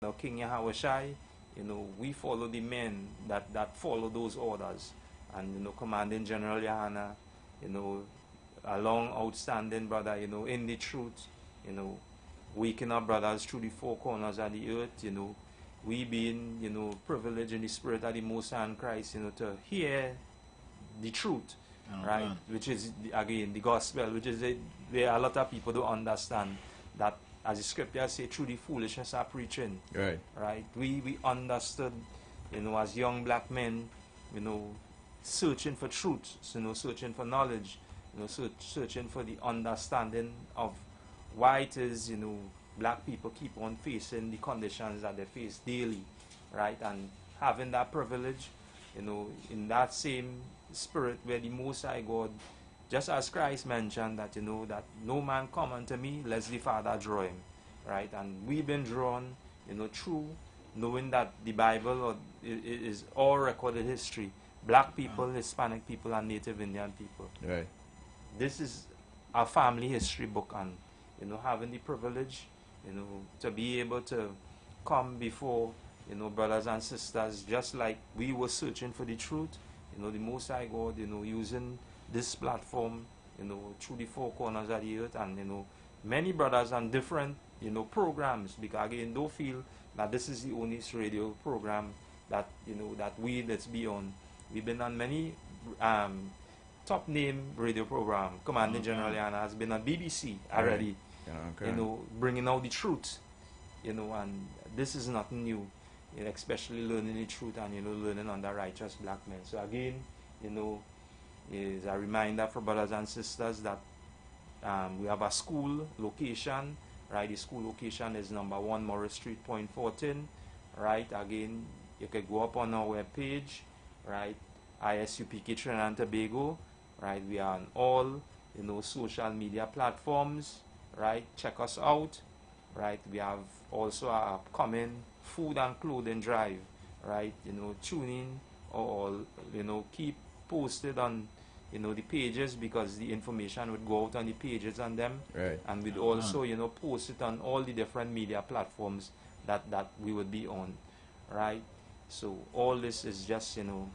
King Yahushai, we follow the men that follow those orders. And, Commanding General Yahana, you know, a long outstanding brother, in the truth, waking up brothers through the four corners of the earth, we being, privileged in the spirit of the Most High in Christ, to hear the truth, right? Which is, again, the gospel, which is where a lot of people don't understand that, as the scriptures say, through the foolishness of preaching. Right. We understood, as young black men, searching for truth, searching for knowledge, searching for the understanding of why it is, black people keep on facing the conditions that they face daily, right? And having that privilege, in that same spirit where the Most High God, just as Christ mentioned that, that no man come unto me lest the Father draw him, right? And we've been drawn, through knowing that the Bible is all recorded history. Black people, Hispanic people, and Native Indian people. Right. This is a family history book, and, having the privilege, to be able to come before, brothers and sisters, just like we were searching for the truth, the Most High God, using this platform, through the four corners of the earth, and, many brothers and different, programs, because again, don't feel that this is the only radio program that, let's be on. We've been on many top name radio program. Commanding General Yana has been on BBC already, bringing out the truth, and this is nothing new, especially learning the truth and, learning under righteous black men. So again, is a reminder for brothers and sisters that we have a school location, right? The school location is number 1 Morris Street, Point 14, right? Again, you can go up on our webpage, right? ISUPK Trinidad and Tobago, right? We are on all, social media platforms, right? Check us out, right? We have also a upcoming food and clothing drive, right? Tune in or, keep posted on, the pages, because the information would go out on the pages on them. Right. And we'd also, post it on all the different media platforms that we would be on, right? So all this is just, to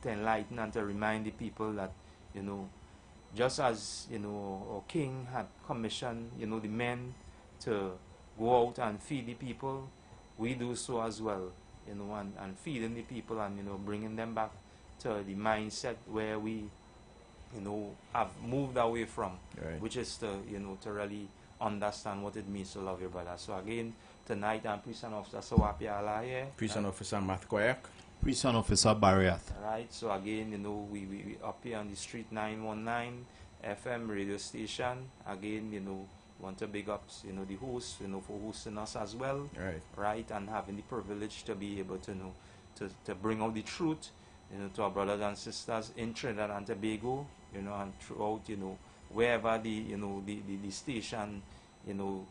enlighten and to remind the people that, just as, our King had commissioned, the men to go out and feed the people, we do so as well, and feeding the people and, bringing them back to the mindset where we, have moved away from, which is to, to really understand what it means to love your brother. So again, tonight I'm Prison Officer Sawapi Alaye. Prison Officer Matt Koyak. Prison Officer Barriath. Right, so again, we up here on the Street 919 FM radio station. Again, want to big up, the host, for hosting us as well. Right, and having the privilege to be able to, to bring out the truth, to our brothers and sisters in Trinidad and Tobago, and throughout, wherever the, the station,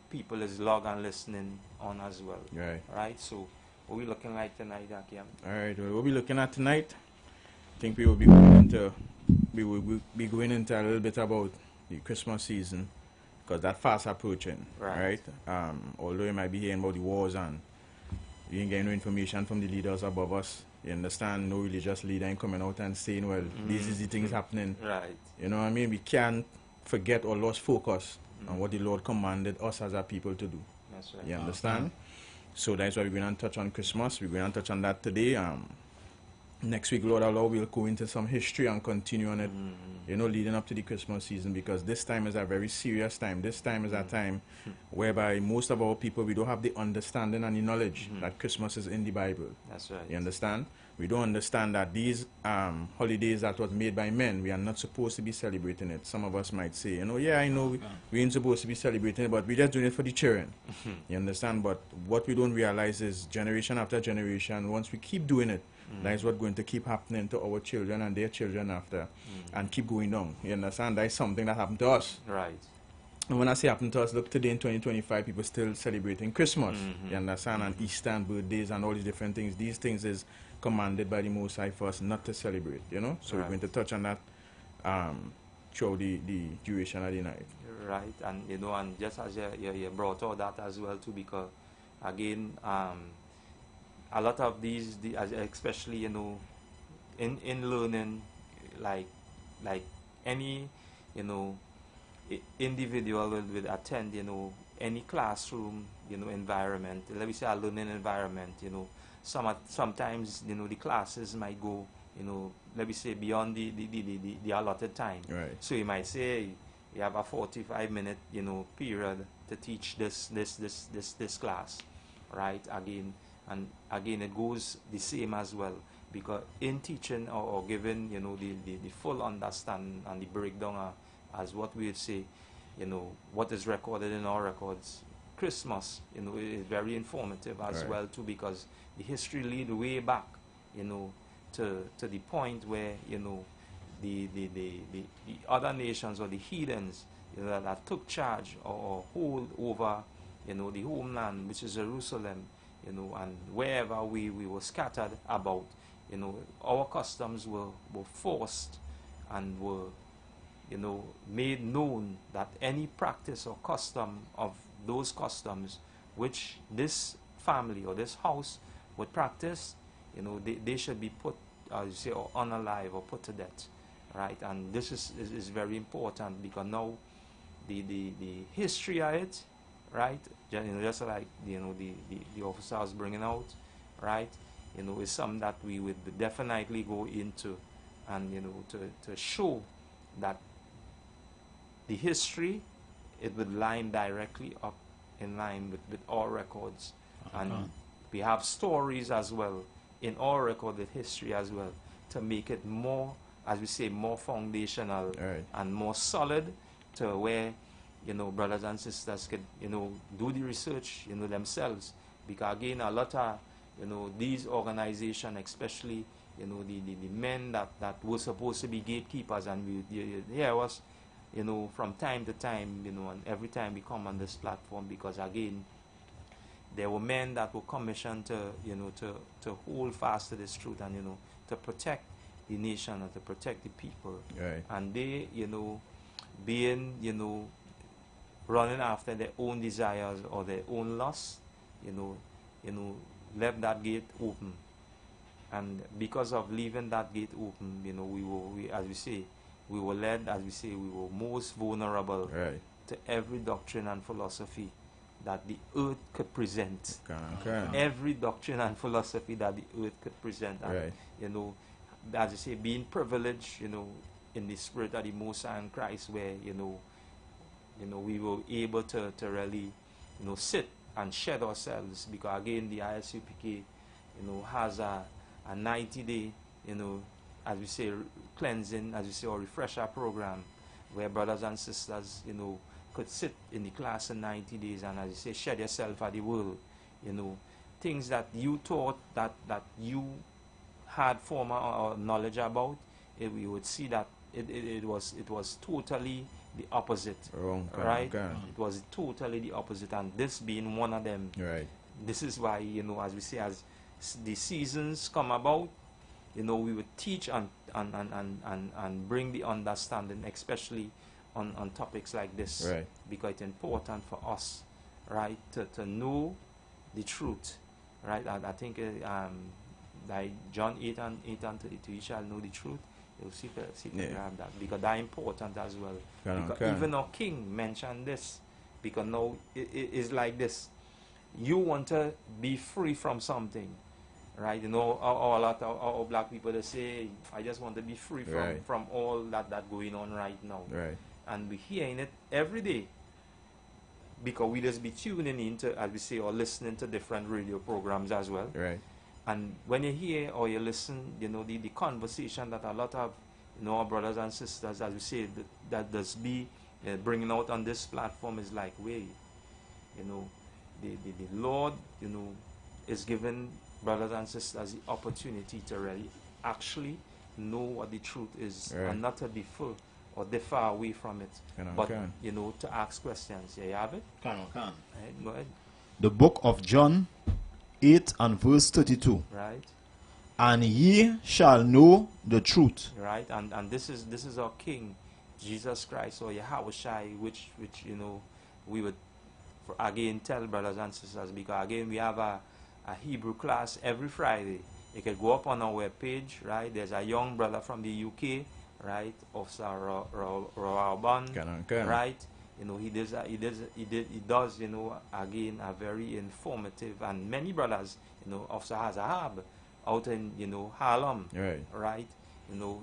people is logged and listening on as well. Right, so what we looking like tonight, Akim? Alright, well, what we looking at tonight, I think we will be going into a little bit about the Christmas season, because that's fast approaching, right? Although you might be hearing about the wars and you ain't getting no information from the leaders above us, you understand, no religious leader ain't coming out and saying, well, these is the things happening. Right. You know what I mean? We can't forget or lose focus on what the Lord commanded us as a people to do. That's right. You understand? So that's why we're going to touch on Christmas. We're going to touch on that today. Next week, Lord Allah, we'll go into some history and continue on it, leading up to the Christmas season, because this time is a very serious time. This time is a time whereby most of our people, we don't have the understanding and the knowledge that Christmas is in the Bible. That's right. You understand? We don't understand that these holidays that was made by men, we are not supposed to be celebrating it. Some of us might say, yeah, I know we ain't supposed to be celebrating it, but we're just doing it for the children. You understand? But what we don't realize is generation after generation, once we keep doing it, that is what's going to keep happening to our children and their children after, and keep going down. You understand? That is something that happened to us. Right. And when I say happened to us, look, today in 2025, people still celebrating Christmas. You understand? And Easter and birthdays and all these different things. These things is commanded by the Most High for us not to celebrate, So we're going to touch on that throughout the duration of the night. Right. And, and just as you brought out that as well, too, because, again, a lot of these, especially, in learning, like any, individual will attend, any classroom, environment. Let me say a learning environment. Sometimes, the classes might go, let me say beyond the allotted time. Right. So you might say you have a 45-minute, period to teach this class, right? And again, it goes the same as well, because in teaching or giving, the full understanding and the breakdown, as what we would say, what is recorded in our records. Christmas, is very informative as Right. well too, because the history lead way back, to the point where, the other nations or the heathens, that took charge or hold over, the homeland, which is Jerusalem, and wherever we were scattered about, our customs were forced and were, made known, that any practice or custom of those customs which this family or this house would practice, they should be put, as you say, or unalive or put to death, right? And this is very important, because now the history of it, right? Just like the officer was bringing out, right? Is something that we would definitely go into, and to show that the history, it would line directly up in line with our records. And we have stories as well in our recorded history as well, to make it more, as we say, more foundational, Right. and more solid, to where, brothers and sisters could, do the research, themselves. Because again, a lot of, these organizations, especially, the men that were supposed to be gatekeepers, and you hear us, from time to time, and every time we come on this platform, because again, there were men that were commissioned to, to hold fast to this truth, and, to protect the nation and to protect the people. Right. And they, being, running after their own desires or their own lusts, left that gate open. And because of leaving that gate open, as we say, we were led, as we say, we were most vulnerable Right. to every doctrine and philosophy that the earth could present. Okay. Every doctrine and philosophy that the earth could present. And, Right. as you say, being privileged, in the spirit of the Most High in Christ, where, we were able to really, sit and shed ourselves, because again, the ISUPK, has a 90-day, as we say, cleansing, as we say, or refresher program, where brothers and sisters, could sit in the class in 90 days and, as you say, shed yourself at the world, things that you thought that you had former knowledge about, we would see that it was totally the opposite, Wrong. right? It was totally the opposite, and this being one of them. Right. This is why, as we say, as the seasons come about, we would teach and bring the understanding, especially on topics like this, Right. because it's important for us, right, to know the truth, right? I think like John 8 and 32, you shall know the truth. You'll see if you Yeah. grab that, because that's important as well. Because Okay. even our king mentioned this, because now it's like this. You want to be free from something, right? A lot of our black people, they say, I just want to be free Right. from all that going on right now. Right. And we're hearing it every day, because we just be tuning into, as we say, or listening to different radio programs as well. Right. And when you hear or you listen, the conversation that a lot of, our brothers and sisters, as we say, that does be bringing out on this platform, is like, wait, the Lord, is giving brothers and sisters the opportunity to really actually know what the truth is, Right. and not to be full or differ away from it, but Okay. to ask questions. Yeah, you have it. Can. Right, go ahead. The book of John 8 and verse 32. Right. And ye shall know the truth. Right, and this is our King, Jesus Christ, or Yahushai, which we would again tell brothers and sisters, because again we have a a Hebrew class every Friday. You can go up on our webpage, right? There's a young brother from the UK, right? Officer Rawaban, right? You know, he does, you know, again, a very informative, and many brothers, you know, Officer Hazahab out in, you know, Harlem, right? You know,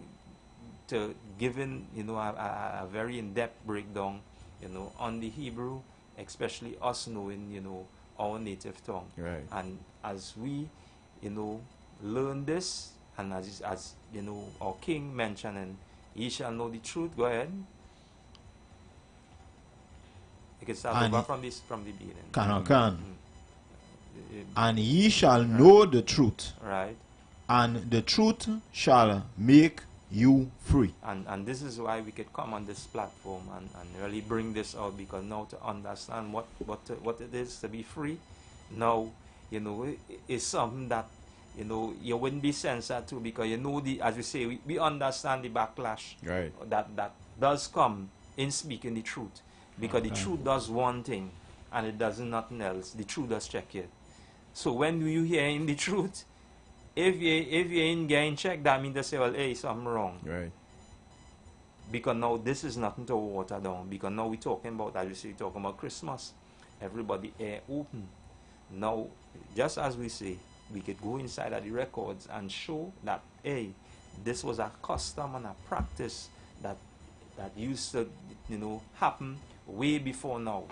to giving, you know, a very in-depth breakdown, you know, on the Hebrew, especially us knowing, you know, our native tongue. And as we, you know, learn this, and as you know, our King mentioned, and ye shall know the truth. Go ahead. You can start over from the beginning. And ye shall know the truth. Right. And the truth shall make you free. And this is why we could come on this platform and really bring this out, because now to understand what it is to be free, now, you know, it's something that, you know, you wouldn't be censored to, because you know, the, as we say, we understand the backlash that does come in speaking the truth, because the truth does one thing and it does nothing else. The truth does check it. So when you hear in the truth, if you ain't getting checked, that means they say, well, hey, something wrong. Because now this is nothing to water down. Because now we're talking about, as you say, talking about Christmas. Everybody air open. Now, just as we say, we could go inside of the records and show that, hey, this was a custom and a practice that used to, you know, happen way before now.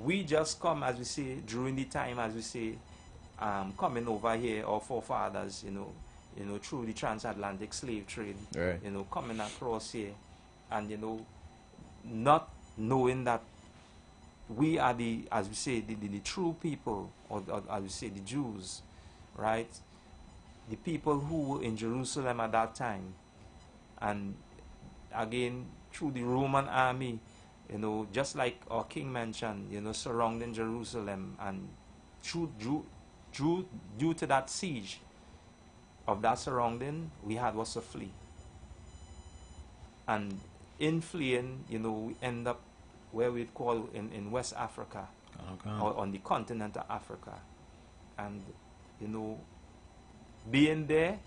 We just come, as we say, during the time, as we say, coming over here, our forefathers, you know, through the transatlantic slave trade, you know, coming across here, and, you know, not knowing that we are the, as we say, the true people, or as we say, the Jews, right? The people who were in Jerusalem at that time, and again, through the Roman army, you know, just like our King mentioned, you know, surrounding Jerusalem, and due to that siege of that surrounding, we had was to flee. And in fleeing, you know, we end up where we'd call in West Africa, or on the continent of Africa. And, you know, being there,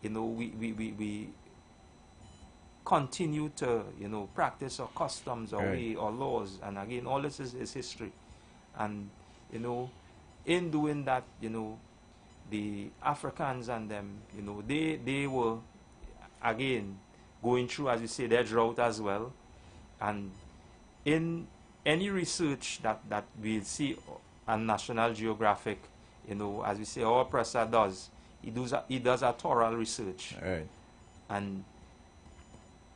you know, we continue to, you know, practice our customs, our way, our laws, and again, all this is history. And, you know, in doing that, you know, the Africans and them, you know, they were, again, going through, as you say, their drought as well. And in any research that we'll see on National Geographic, you know, as we say, our professor does, he does a thorough research. And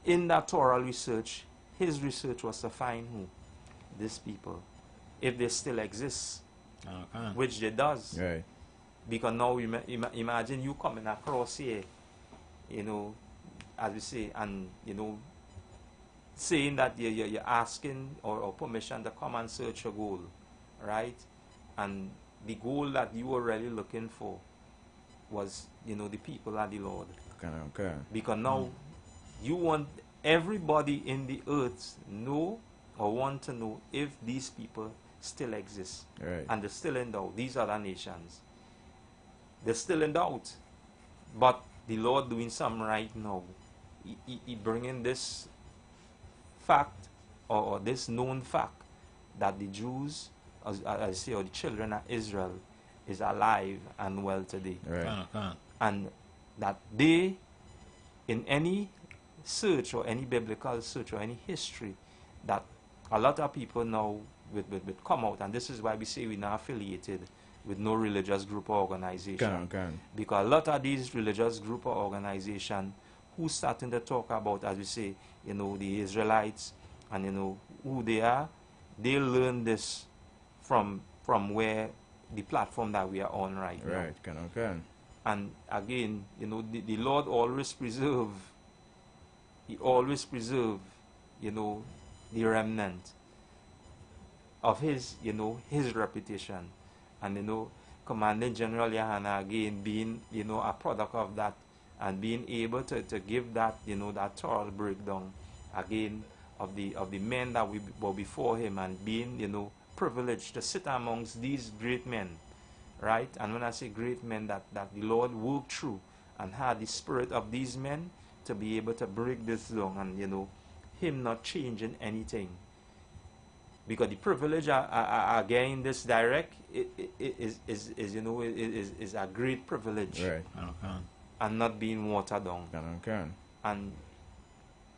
in that thorough research, his research was to find who? These people, if they still exist, which they does. Because now imagine you coming across here, you know, as we say, and, you know, saying that you're asking or permission to come and search a goal, right? And the goal that you were really looking for was, you know, the people of the Lord. Because now you want everybody in the earth know or want to know if these people still exist. And they're still in doubt. These other nations, they're still in doubt. But the Lord doing something right now. He bringing this fact, or this known fact, that the Jews, as I say, or the children of Israel, is alive and well today. And that they, in any search, or any biblical search, or any history, that a lot of people now would come out, and this is why we say we're not affiliated with no religious group or organization. Because a lot of these religious group or organization who's starting to talk about, as we say, you know, the Israelites, and, you know, who they are, they learn this from where the platform that we are on right now. And again, you know, the Lord always preserve, He always preserve, you know, the remnant of His, you know, His reputation. And, you know, Commanding General Yahana, again, being, you know, a product of that, and being able to give that, you know, that thorough breakdown, again, of the men that we were before him, and being, you know, privilege to sit amongst these great men, right? And when I say great men, that the Lord worked through and had the spirit of these men to be able to break this down, and him not changing anything. Because the privilege I gain this direct is a great privilege, Right. and not being watered down. Can. And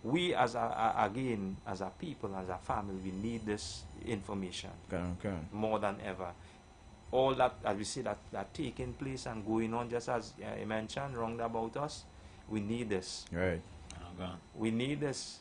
we as a people, as a family, we need this information Can. more than ever. All that, as we see, that taking place and going on, just as I mentioned, round about us, we need this. Right. We need this.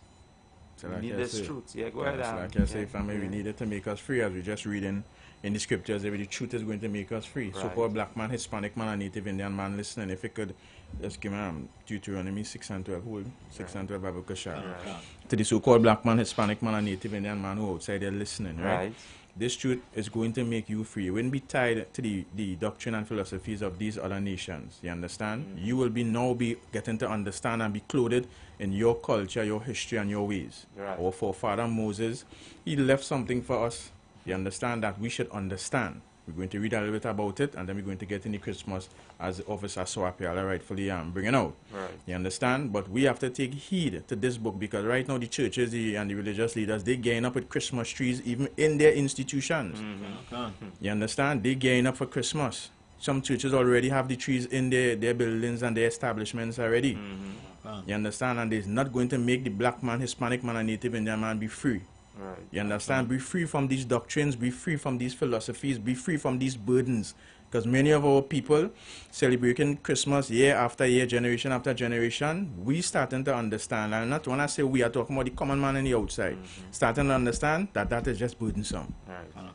So We like need I this say- truth. Yeah, go ahead. Yes, like I say, family, we need it to make us free, as we just reading in the scriptures. The truth is going to make us free. Right. So-called black man, Hispanic man, and Native Indian man listening, if you could just give me Deuteronomy 6 and 12, hold 6 and 12 Bible question. Right. To the so-called black man, Hispanic man, and Native Indian man who outside there listening, right? Right. This truth is going to make you free. You wouldn't be tied to the doctrine and philosophies of these other nations. You understand? You will now be getting to understand and be clothed in your culture, your history, and your ways. Right. Our forefather Moses, he left something for us. You understand that we should understand. We're going to read a little bit about it, and then we're going to get into Christmas as Officer Swapiala rightfully bringing out. Right. You understand? But we have to take heed to this book, because right now the churches and the religious leaders, they gain up with Christmas trees even in their institutions. You understand? They gain up for Christmas. Some churches already have the trees in their buildings and their establishments already. You understand? And it's not going to make the black man, Hispanic man, and Native Indian man be free. Right. You understand? Be free from these doctrines, be free from these philosophies, be free from these burdens. Because many of our people celebrating Christmas year after year, generation after generation, we starting to understand. And not when I say we are talking about the common man on the outside, starting to understand that is just burdensome. Right.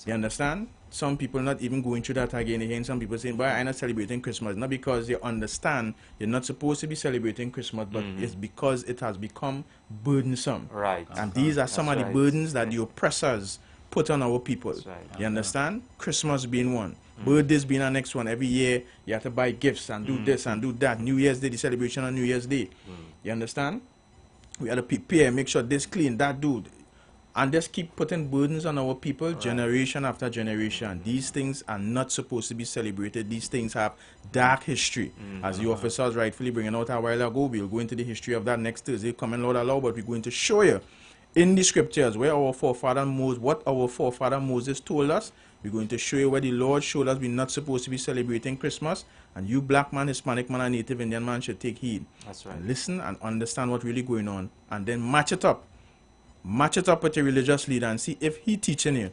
You understand? Some people not even going through that again. Again, some people saying, "Boy, I'm not celebrating Christmas." Not because they understand you're not supposed to be celebrating Christmas, but it's because it has become burdensome. Right. And these are some That's of the right. burdens that the oppressors put on our people. That's right. You understand? Christmas being one. Birthdays being the next one. Every year you have to buy gifts and do this and do that. New Year's Day, the celebration on New Year's Day. You understand? We have to prepare, make sure this clean, that dude. And just keep putting burdens on our people generation after generation. These things are not supposed to be celebrated. These things have dark history. As the officers rightfully bringing out a while ago, we'll go into the history of that next Thursday, coming Lord allow, but we're going to show you in the scriptures where our forefather Moses, what our forefather Moses told us. We're going to show you where the Lord showed us we're not supposed to be celebrating Christmas. And you black man, Hispanic man, and Native Indian man should take heed. That's right. And listen and understand what's really going on. And then match it up. Match it up with your religious leader and see if he teaching you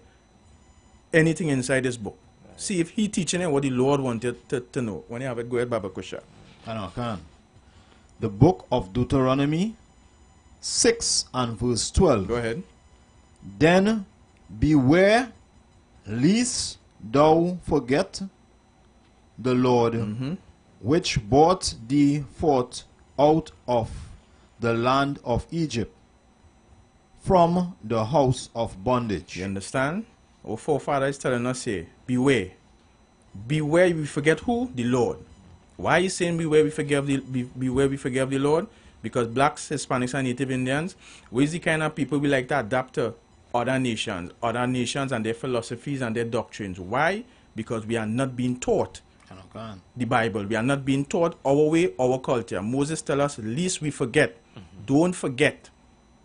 anything inside this book. See if he teaching you what the Lord wanted to know. When you have it, go ahead, Baba Kusha. The book of Deuteronomy 6 and verse 12. Go ahead. Then beware lest thou forget the Lord which brought thee forth out of the land of Egypt from the house of bondage. You understand? Our forefather is telling us here, beware. Beware we forget who? The Lord. Why are you saying beware we forget beware we forget the Lord? Because blacks, Hispanics, and Native Indians, we is the kind of people we like to adapt to other nations and their philosophies and their doctrines. Why? Because we are not being taught the Bible. We are not being taught our way, our culture. Moses tells us, least we forget. Don't forget.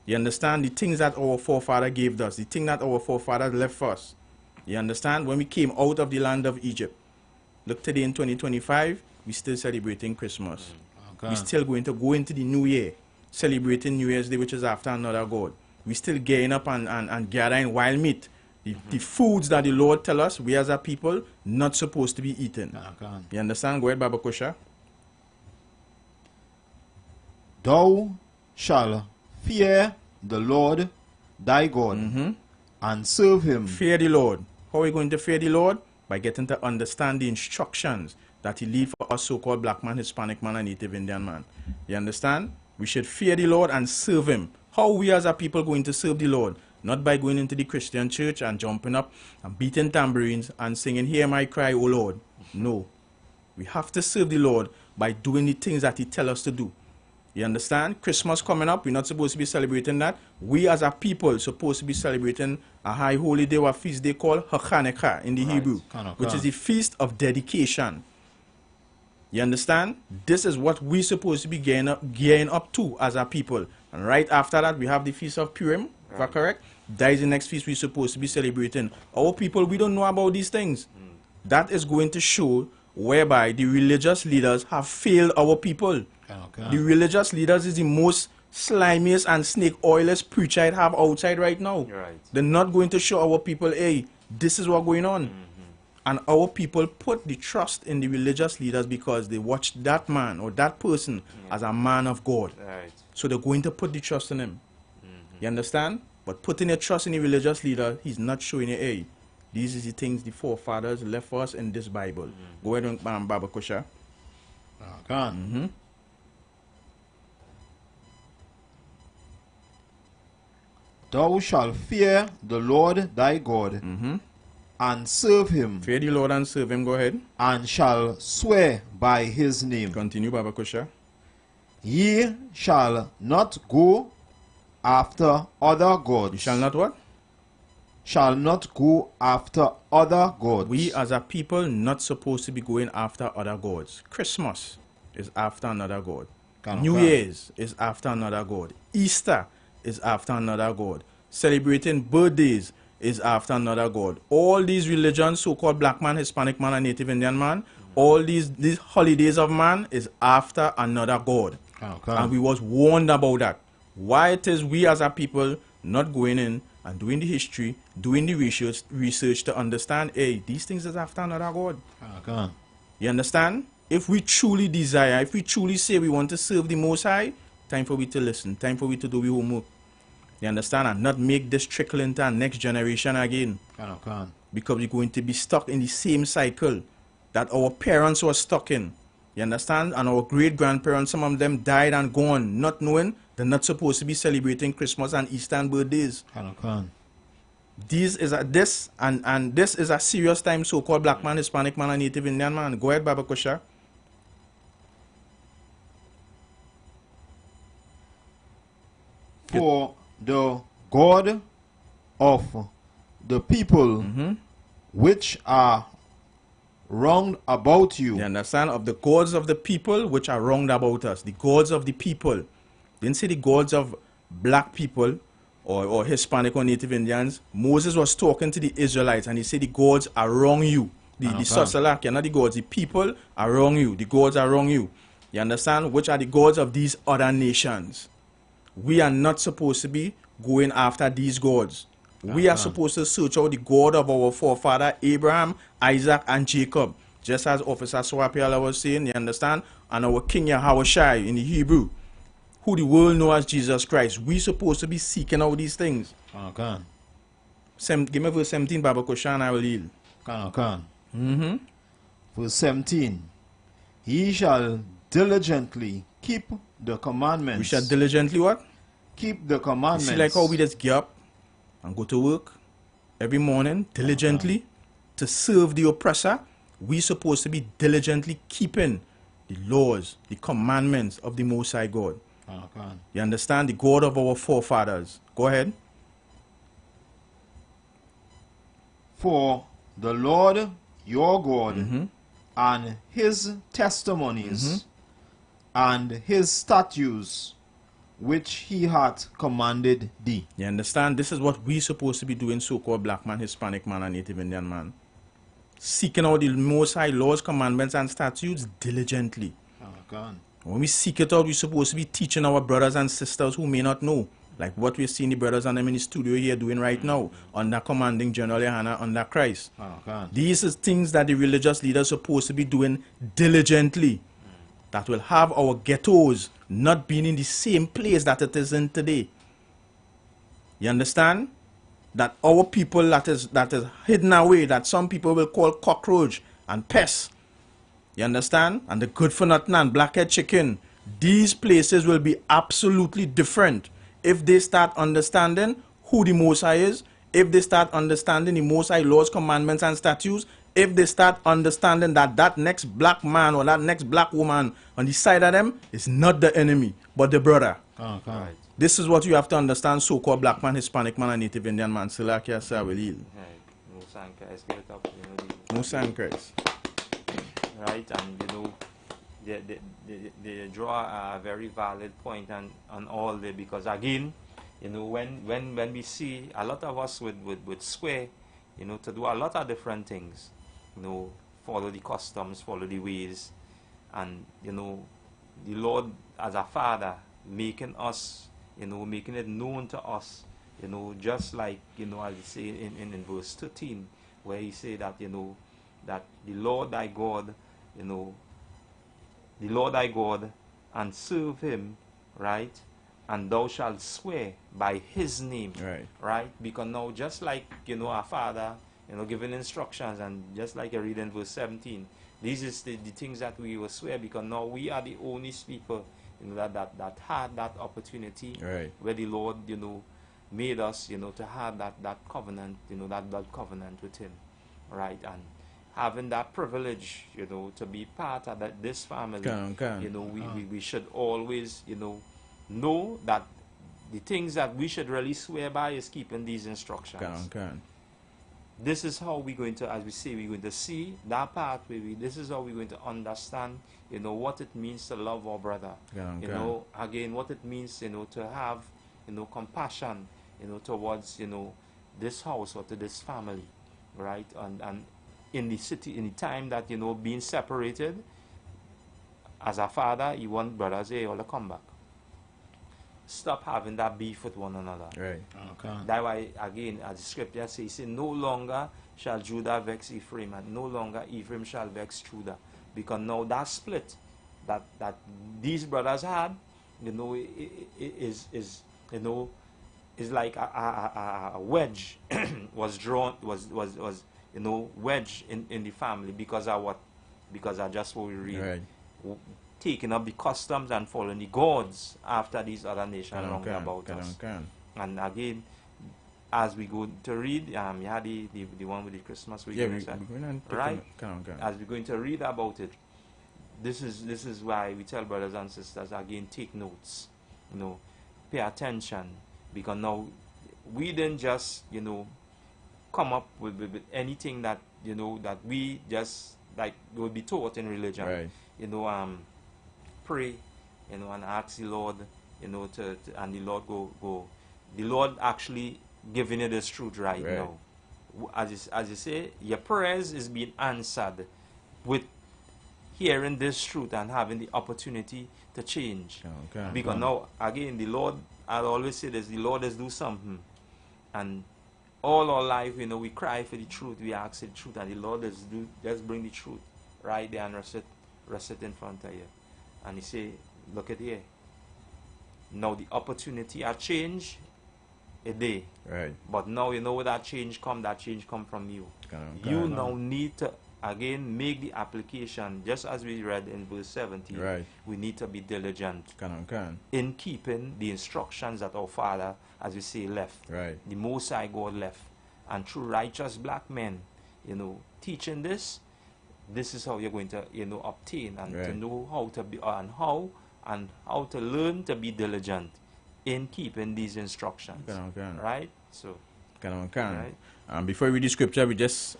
You understand? The things that our forefather gave us, the thing that our forefathers left for us. You understand? When we came out of the land of Egypt. Look, today in 2025, we're still celebrating Christmas. We're still going to go into the new year, celebrating New Year's Day, which is after another God. We're still getting up and gathering wild meat. The foods that the Lord tell us, we as a people, not supposed to be eaten. You understand? Go ahead, Baba Kusha. Thou shalt fear the Lord thy God and serve him. Fear the Lord. How are we going to fear the Lord? By getting to understand the instructions that he leave for us so-called black man, Hispanic man, and Native Indian man. You understand? We should fear the Lord and serve him. How we as a people going to serve the Lord? Not by going into the Christian church and jumping up and beating tambourines and singing, hear my cry, O Lord. No. We have to serve the Lord by doing the things that he tells us to do. You understand? Christmas coming up, we're not supposed to be celebrating that. We as a people supposed to be celebrating a high holy day or feast day called Chanukah in the Right. Hebrew, Chanukah. which is the feast of dedication. You understand? This is what we're supposed to be gearing up to as a people. And right after that, we have the Feast of Purim, if I'm correct? That is the next feast we're supposed to be celebrating. Our people, we don't know about these things. That is going to show whereby the religious leaders have failed our people. The religious leaders is the most slimiest and snake oilest preacher I have outside right now. Right. They're not going to show our people, hey, this is what's going on. And our people put the trust in the religious leaders because they watched that man or that person as a man of God. Right. So they're going to put the trust in him. You understand? But putting your trust in the religious leader, he's not showing you, hey, these are the things the forefathers left for us in this Bible. Go ahead and Baba Kusha. Thou shalt fear the Lord thy God, and serve him, Fear the Lord and serve him. Go ahead. and shall swear by his name. Continue, Baba Kusha. Ye shall not go after other gods. You shall not what? Shall not go after other gods. We as a people not supposed to be going after other gods. Christmas is after another god. New Year's is after another god. Easter is after another god. Celebrating birthdays is after another god. All these religions, so-called black man, Hispanic man, and Native Indian man, all these holidays of man is after another god. And we was warned about that. Why it is we as a people not going in and doing the history, doing the research to understand, hey, these things is after another god. You understand? If we truly desire, if we truly say we want to serve the Most High, time for we to listen, time for we to do the homework. You understand? And not make this trickle into our next generation again. Because we're going to be stuck in the same cycle that our parents were stuck in. You understand? And our great-grandparents, some of them died and gone, not knowing they're not supposed to be celebrating Christmas and Easter and birthdays. This is a serious time, so-called black man, Hispanic man, and Native Indian man. Go ahead, Baba Kusha. For the God of the people which are wronged about you. You understand? Of the gods of the people which are wronged about us. The gods of the people. Didn't say the gods of black people or Hispanic or Native Indians. Moses was talking to the Israelites and he said the gods are wrong you. The Sasalak, not the gods. The people are wrong you. The gods are wrong you. You understand? Which are the gods of these other nations. We are not supposed to be going after these gods. We are supposed to search out the God of our forefather Abraham, Isaac, and Jacob. Just as Officer Swapiala was saying, you understand? And our King Yahushai in the Hebrew, who the world knows as Jesus Christ. We supposed to be seeking out these things. Give me verse 17, Baba Kusha, and I will yield. Verse 17. Ye shall diligently keep the commandments. We shall diligently what? Keep the You commandments. see like how we just get up and go to work every morning diligently to serve the oppressor. We supposed to be diligently keeping the laws, the commandments of the Most High God. You understand? The God of our forefathers. Go ahead. For the Lord your God and his testimonies and his statutes which he hath commanded thee. You understand? This is what we supposed to be doing, so-called black man, Hispanic man, and Native Indian man. Seeking out the Most High laws, commandments, and statutes diligently. When we seek it out, we're supposed to be teaching our brothers and sisters who may not know. Like what we're seeing the brothers and them in the studio here doing right now, under commanding General Yohana, under Christ. These are things that the religious leaders are supposed to be doing diligently. That will have our ghettos not being in the same place that it is in today. You understand? That our people that is hidden away, that some people will call cockroach and pests. You understand? And the good for nothing and blackhead chicken. These places will be absolutely different if they start understanding who the Most High is, if they start understanding the Most High laws, commandments, and statutes. if they start understanding that that next black man or that next black woman on the side of them is not the enemy, but the brother. Right. This is what you have to understand, so-called black man, Hispanic man, and Native Indian man. Salakia sir will yield. Right. No thank Christ. Get it up. No sign Christ. Right, and they draw a very valid point on all day, because again, when we see a lot of us with swear, to do a lot of different things, follow the customs, follow the ways, and the Lord as a father making us, making it known to us, just like as you say in verse 13, where he say that that the Lord thy God, the Lord thy God, and serve him, right? And thou shalt swear by his name, right? Because now, just like our father, giving instructions, and just like I read in verse 17, these is the things that we will swear, because now we are the only people that had that opportunity, where the Lord made us to have that covenant, that covenant with him, right? And having that privilege, to be part of this family, we should always, know that the things that we should really swear by is keeping these instructions. This is how we're going to, as we say, we're going to see that part where this is how we're going to understand, what it means to love our brother. Again, what it means, to have, compassion, towards, this house or to this family, right? And in the city, in the time that, being separated, as a father, you want brothers, hey, all to come back. Stop having that beef with one another. That's why, again, as the scripture says, no longer shall Judah vex Ephraim, and no longer Ephraim shall vex Judah. Because now that split that these brothers had, is like a wedge was drawn, was wedge in the family, because of what? Because of just what we read. Taking up the customs and following the gods after these other nations around about us. And again, as we go to read, you had the one with the Christmas right? As we're going to read about it, this is why we tell brothers and sisters, again, take notes, pay attention, because now we didn't just come up with anything that that we just like will be taught in religion. Pray, and ask the Lord, to and the Lord go. The Lord actually giving you this truth right now. As you say, your prayers is being answered with hearing this truth and having the opportunity to change. Because now, again, the Lord, I always say this, the Lord is do something. And all our life, we cry for the truth, we ask for the truth, and the Lord is just bring the truth right there and rest it in front of you. And he say, look at here. Now the opportunity a change a day. But now where that change come from you. You now need to again make the application, just as we read in verse 17. We need to be diligent in keeping the instructions that our Father, as we say, left. The Most High God left. And through righteous black men, teaching this is how you're going to obtain and to know how to be and how to learn to be diligent in keeping these instructions. Right? So before we read the scripture, we just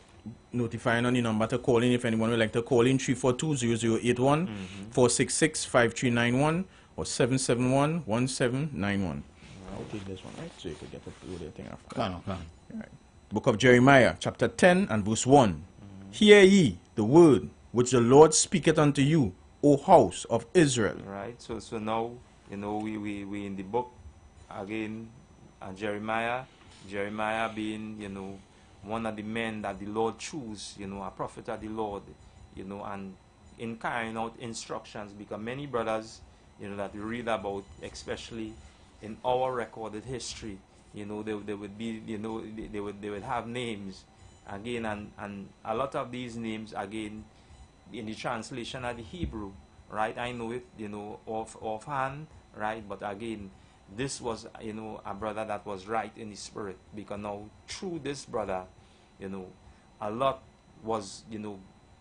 notifying on the number to call in if anyone would like to call in. 342-0081 466-5391 or 771-1791. I'll take this one, right? So you could get the thing after. Book of Jeremiah, chapter 10 and verse 1. Hear ye the word which the Lord speaketh unto you, O house of Israel. Right. So now, we in the book again, Jeremiah being, one of the men that the Lord chose, a prophet of the Lord, and in carrying out instructions, because many brothers, that we read about, especially in our recorded history, they would be, they would have names again, and a lot of these names again in the translation of the Hebrew, right? I know it, offhand, right? But again, this was, a brother that was right in the spirit, because now through this brother, a lot was,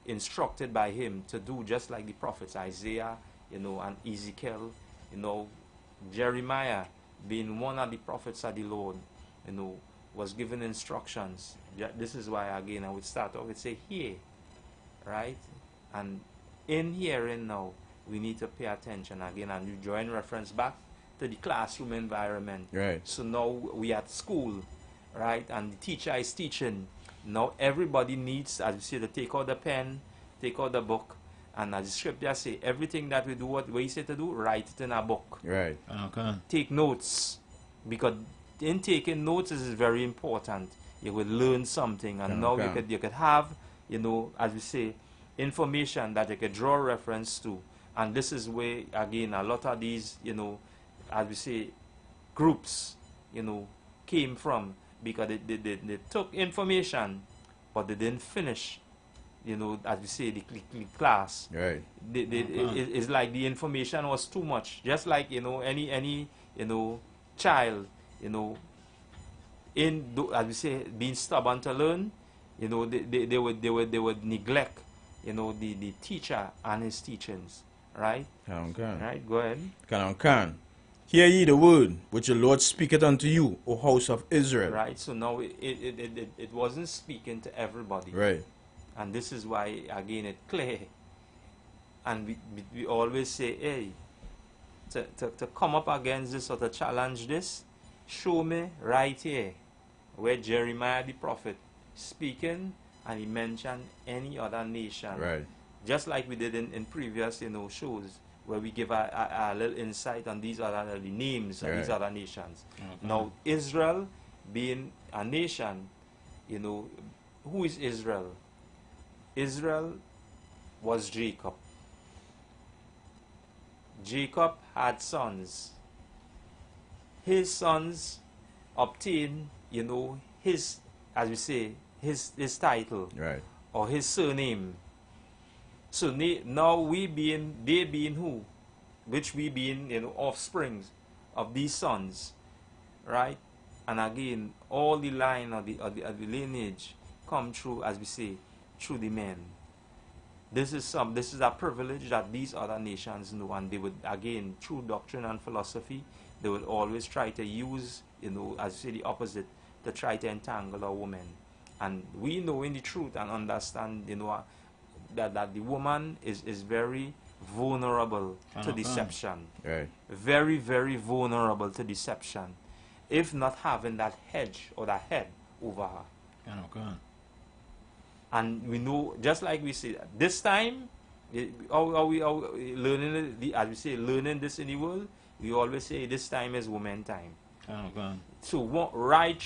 instructed by him to do just like the prophets Isaiah, and Ezekiel, Jeremiah, being one of the prophets of the Lord, was given instructions. This is why, again, I would start off and say, hear, right? And in hearing now, we need to pay attention again, and you join reference back to the classroom environment. Right. So now we at school, right? And the teacher is teaching. Now everybody needs, as you say, to take out the pen, take out the book, and as the scripture say, everything that we do, what we say to do, write it in a book. Right. Okay. Take notes, because in taking notes is very important. You will learn something, and now you could have, as we say, information that you could draw reference to. And this is where, again, a lot of these, as we say, groups, came from, because they took information, but they didn't finish, as we say, the class. Right. It's like the information was too much. Just like, any child, as we say, being stubborn to learn, they would neglect, the teacher and his teachings. Right? Right, go ahead. Hear ye the word which the Lord speaketh unto you, O house of Israel. Right, so now it wasn't speaking to everybody. Right. And this is why, again, it's clear. And we always say, hey, to come up against this or to challenge this, show me right here where Jeremiah the prophet speaking, and he mentioned any other nation. Right. Just like we did in previous, shows, where we give a little insight on these other the names of these other nations. Okay. Now, Israel being a nation, who is Israel? Israel was Jacob. Jacob had sons. His sons obtained, his, as we say, his title. Right. Or his surname. So now they being who? Which we being, offsprings of these sons, right? And again, all the line of the lineage come through, as we say, through the men. This is a privilege that these other nations know, and they would, again, through doctrine and philosophy, they would always try to use, as we say, the opposite, to try to entangle a woman. And we know in the truth and understand, that the woman is very vulnerable to deception. Right. Very, very vulnerable to deception, if not having that hedge or that head over her. Okay. And we know, just like we say, this time, how we learning, as we say, learning this in the world, we always say this time is woman time. Okay. So right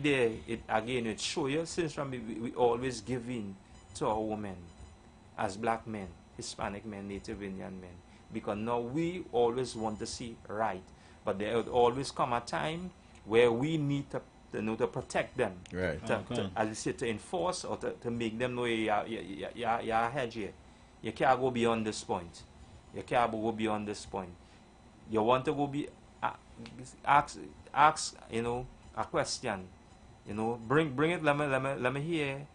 there, it shows you, since from we always give in to our women, as black men, Hispanic men, Native Indian men, because now we always want to see right, but there would always come a time where we need to protect them, Right. as we say, to enforce or to make them know you're ahead here. You can't go beyond this point. You can't go beyond this point. You want to go ask a question, bring it, let me hear,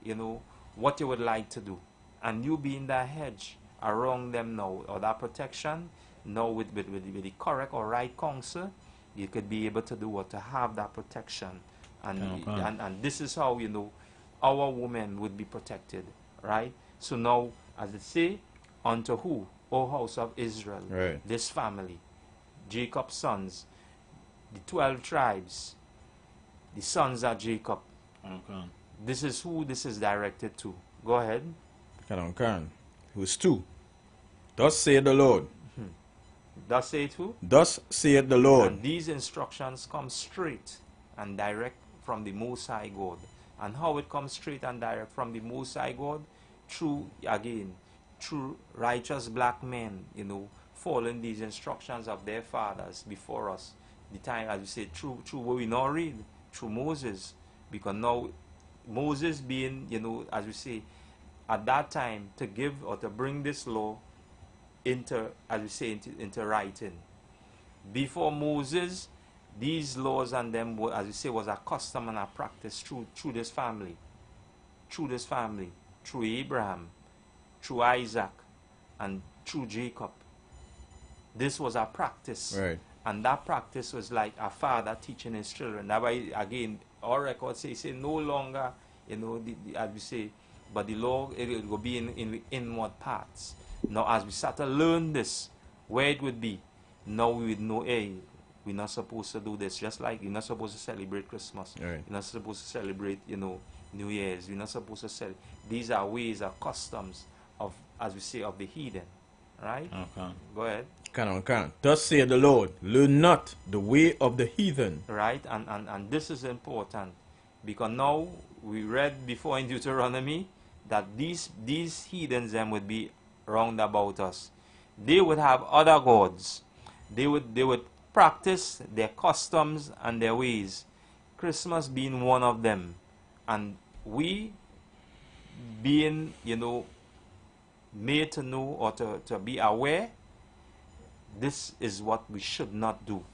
what you would like to do. And you being that hedge around them now, or that protection, now with the correct or right counsel, you could be able to do what? To have that protection. And this is how, our women would be protected, right? So now, as it say, unto who? O house of Israel, Right. this family, Jacob's sons, the 12 tribes, the sons of Jacob. Okay. This is who this is directed to. Go ahead. Who's 2? Thus saith the Lord. Thus saith who? Thus saith the Lord. And these instructions come straight and direct from the Most High God. And how it comes straight and direct from the Most High God? Through righteous black men, following these instructions of their fathers before us. The time, as we say, through what we now read, through Moses. Because now, Moses being, as we say, at that time, to give or to bring this law into, as we say, into writing. Before Moses, these laws and them, were, as we say, was a custom and a practice through this family. Through through Abraham, through Isaac, and through Jacob. This was a practice. Right. And that practice was like a father teaching his children. That why, again, our records say no longer, as we say, but the law, it will be in the inward parts. Now, as we start to learn this, where it would be, now we would know, hey, we're not supposed to do this. Just like you're not supposed to celebrate Christmas. Right. You're not supposed to celebrate, New Year's. You're not supposed to celebrate. These are ways, are customs of, as we say, of the heathen. Right? Okay. Go ahead. Can. Thus saith the Lord, learn not the way of the heathen. Right? And this is important. Because now, we read before in Deuteronomy that these heathens then would be round about us. They would have other gods. They would practice their customs and their ways. Christmas being one of them. And we being, made to know or to be aware, this is what we should not do.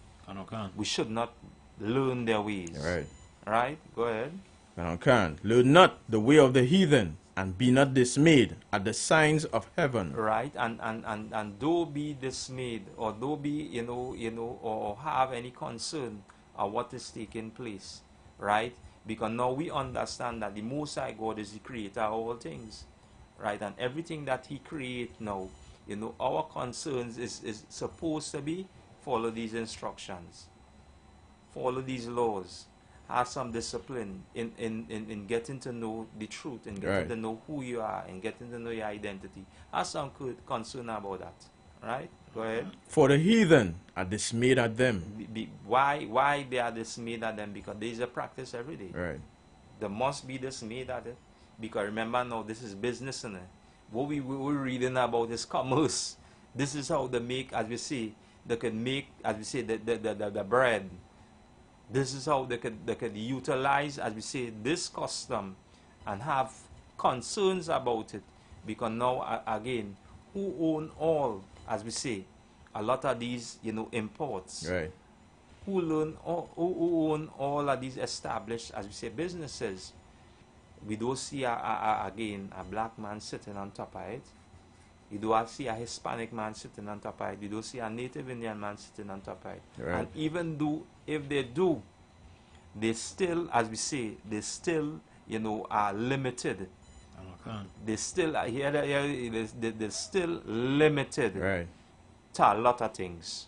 We should not learn their ways. Right. Right? Go ahead. Can. Learn not the way of the heathen, and be not dismayed at the signs of heaven. Right, and don't be dismayed, or don't be, or have any concern of what is taking place, right? Because now we understand that the Most High God is the creator of all things, right? And everything that He creates now, our concerns is supposed to be follow these instructions, follow these laws, have some discipline in getting to know the truth, and getting Right. to know who you are, and getting to know your identity. Have some concern about that, right? Go ahead. For the heathen are dismayed at them. Why they are dismayed at them? Because there is a practice every day. Right. They must be dismayed at it. Because remember now, this is business, innit? What we're reading about is commerce. This is how they make, as we say, they can make, as we say, the bread. This is how they could utilize, as we say, this custom and have concerns about it. Because now, again, who own all, as we say, a lot of these, imports? Right. Who own all of these established, as we say, businesses? We don't see, again, a black man sitting on top of it. You don't see a Hispanic man sitting on top of it. You don't see a Native Indian man sitting on top of it. Right. And even though, if they do, they still, as we say, they still, are limited. They still are here. They're still limited Right. to a lot of things.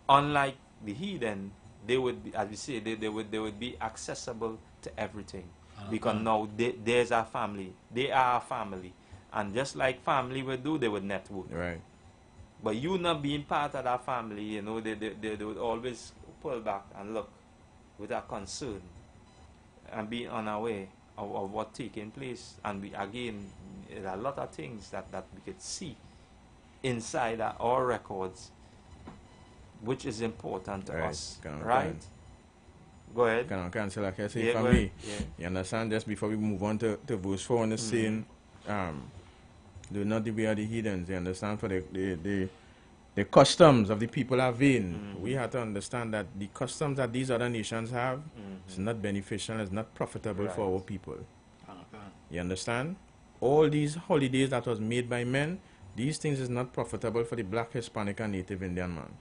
Unlike the heathen, they would be, as we say, they would be accessible to everything. Because now there's our family. They are a family. And just like family would do, they would network. Right. But you not being part of that family, they would always pull back and look with a concern and be unaware of what's taking place. And we, again, there are a lot of things that we could see inside our records, which is important to Right. us. Can- Right? Go ahead. Can so like I say Yeah, for go me, ahead. Yeah. you understand, just before we move on to verse 4 on the saying, do not be of the heathens, you understand, for the customs of the people are vain. We have to understand that the customs that these other nations have is not beneficial, it's not profitable for Right. our people. You understand? All these holidays that was made by men, these things is not profitable for the black, Hispanic, and Native Indian man.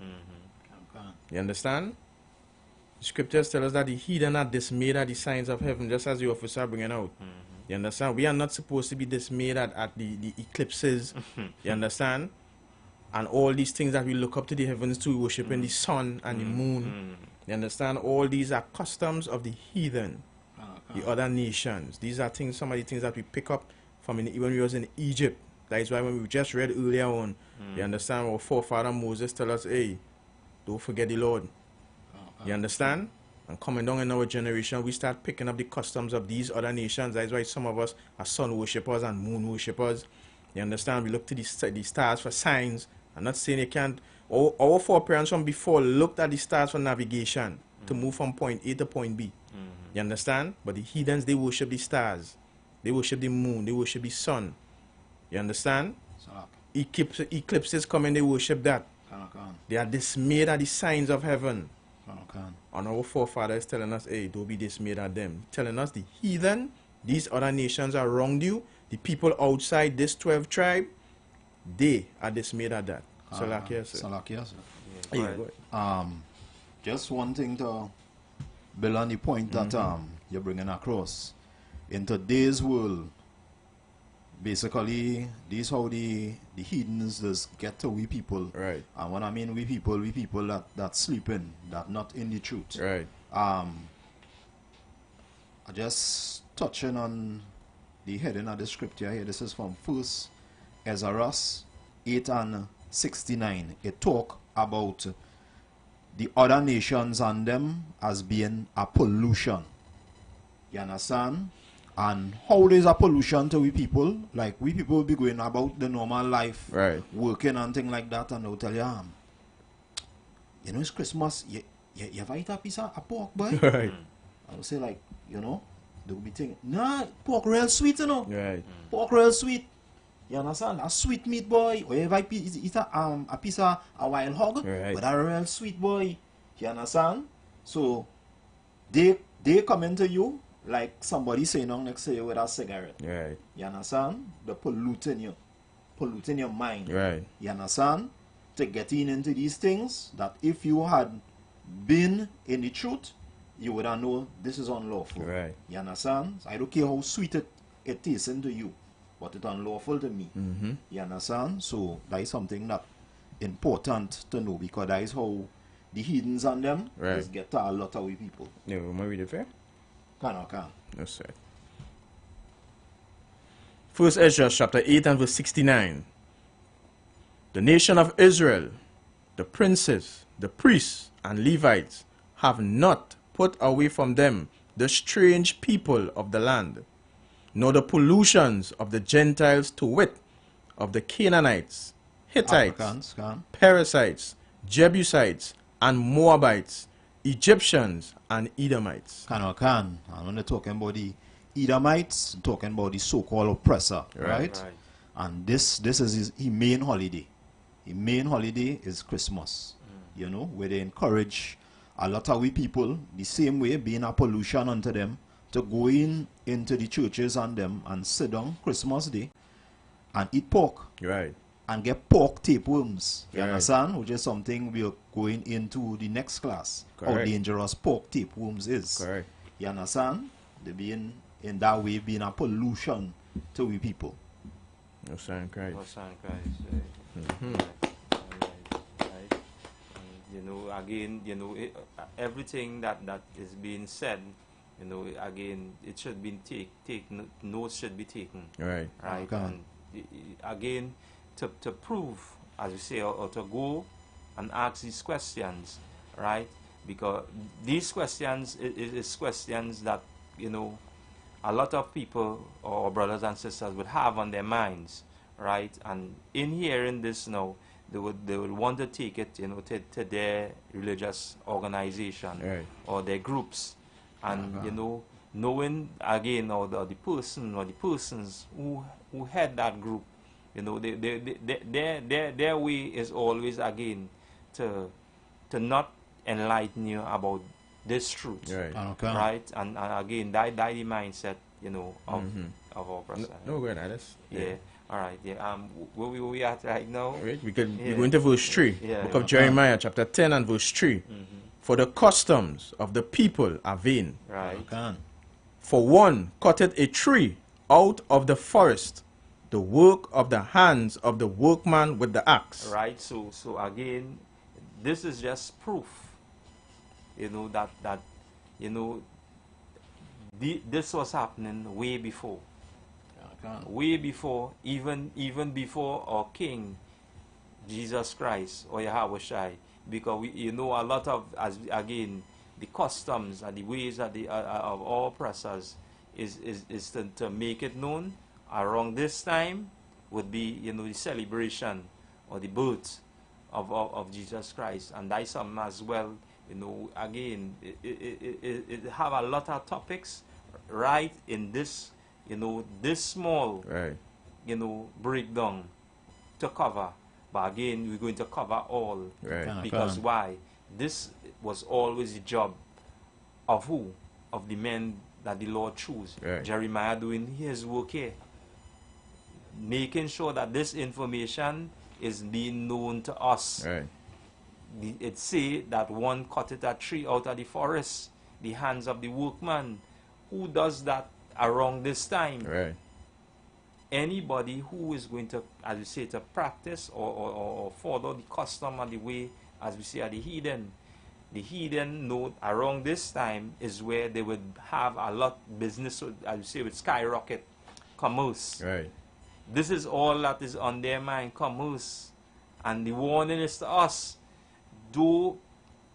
You understand? Scriptures tell us that the heathen are dismayed at the signs of heaven, just as the officer bringing out. You understand? We are not supposed to be dismayed at the eclipses. You understand? And all these things that we look up to the heavens to, worshiping the sun and the moon. You understand? All these are customs of the heathen, the other nations. These are things, some of the things that we pick up from when we was in Egypt. That is why when we just read earlier on, you understand, our forefather Moses tell us, hey, don't forget the Lord. You understand? And coming down in our generation, we start picking up the customs of these other nations. That is why some of us are sun worshippers and moon worshippers. You understand? We look to the stars for signs. I'm not saying you can't. Our foreparents from before looked at the stars for navigation to move from point A to point B. You understand? But the heathens, they worship the stars. They worship the moon. They worship the sun. You understand? Eclipses coming, they worship that. They are dismayed at the signs of heaven. And our forefathers telling us, hey, don't be dismayed at them. Telling us the heathen, these other nations around you, the people outside this 12 tribe, they are dismayed at that. Salakia, sir. Salakia, sir. Yeah, Yeah, go go ahead. ahead. Just one thing to build on the point that you're bringing across. In today's world, basically, this is how the heathens just get to we people. Right. And when I mean we people that sleeping, that not in the truth. Right. I just touching on the heading of the scripture here. This is from 1 Ezra 8 and 69. It talk about the other nations and them as being a pollution. You understand? And how there's a pollution to we people, like we people be going about the normal life, Right. working and things like that, and they'll tell you, you know, it's Christmas, you ever eat a piece of a pork, boy? Right. I would say, like, you know, they will be thinking, nah, pork real sweet, you know. Right. Pork real sweet. You understand? A sweet meat, boy. Or if I eat a piece of a wild hog, Right. but a real sweet, boy. You understand? So, they come into you like somebody saying on next to you with a cigarette. Right. You understand? They're polluting your mind. Right. You understand? To getting into these things that if you had been in the truth, you would have known this is unlawful. Right. You understand? So I don't care how sweet it tastes into you, but it's unlawful to me. Mm-hmm. You understand? So that is something that important to know, because that is how the heathens and them Right. just get to a lot of we people. Yeah, want me to read it fair? Can or can. That's right. First Ezra chapter 8 and verse 69. The nation of Israel, the princes, the priests, and Levites have not put away from them the strange people of the land, nor the pollutions of the Gentiles, to wit, of the Canaanites, Hittites, Africans can. Perizzites, Jebusites, and Moabites, Egyptians, and Edomites. Can or can. And when they're talking about the Edomites, talking about the so-called oppressor, right? Right. And this is his main holiday. His main holiday is Christmas. You know, where they encourage a lot of we people, the same way being a pollution unto them, to go into the churches and them and sit down Christmas Day and eat pork Right. and get pork tapeworms. You Right. understand? Which is something we are going into the next class. How Correct. dangerous pork tapeworms is. Correct. You understand? They being in that way being a pollution to we people. No sign Christ. No sign Christ. Right. You know, again, you know, everything that is being said, you know, again, it should be taken. Notes should be taken. Right. Right. Okay. And again, to prove, as you say, or to go and ask these questions, right? Because these questions is questions that, you know, a lot of people or brothers and sisters would have on their minds, right? And in hearing this now, they would want to take it, you know, to their religious organization Right. or their groups, and Uh-huh. you know, knowing again, or the person or the persons who head that group, you know, their way is always again to not enlighten you about this truth, Right. Okay. right? And again, that the mindset, you know, of Mhm. of our person. No, good. Alice. Yeah. All right. Yeah. Where we at right now? Right. Because Yeah. we go into verse 3. Yeah. Book of Jeremiah, chapter 10 and verse 3. For the customs of the people are vain. Right. Can. For one cutteth a tree out of the forest, the work of the hands of the workman with the axe. Right. So again, this is just proof, you know, that you know, this was happening way before. Way before, even before our King Jesus Christ or Yahweh Shai, because we, you know, a lot of, as again, the customs and the ways that of our oppressors is to make it known around this time would be, you know, the celebration or the birth of Jesus Christ, and that's something as well, you know. Again, it have a lot of topics right in this, you know, this small, Right. you know, breakdown to cover. But again, we're going to cover all. Right. Okay. Because why? This was always the job of who? Of the men that the Lord chose. Right. Jeremiah doing his work here. making sure that this information is being known to us. Right. It say that one cutteth a tree out of the forest, the hands of the workman. Who does that around this time? Right. Anybody who is going to, as we say, to practice or follow the custom and the way, as we say, of the heathen. The heathen know around this time is where they would have a lot business, as we say, with skyrocket commerce. Right. This is all that is on their mind, commerce. And the warning is to us, do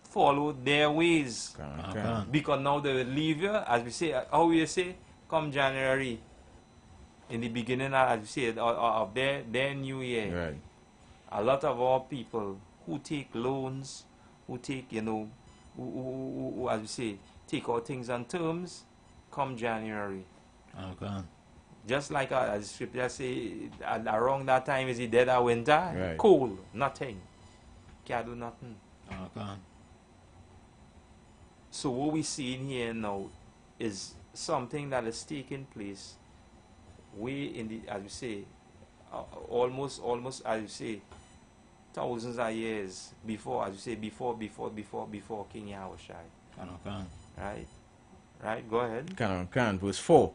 follow their ways. Okay. Because now they will leave you, as we say, how we say, come January, in the beginning, as we say, of their new year. Right. A lot of our people who take loans, who take, you know, who as we say, take out things on terms, come January. Okay. Just like as scripture say, around that time is the dead of winter, Right. cold, nothing. Can't do nothing. Okay. So what we see in here now is something that is taking place way in the, as we say, almost as you say, thousands of years before, as you say, before King Yahushai. Okay. Right? Right? Go ahead. Can. Verse 4.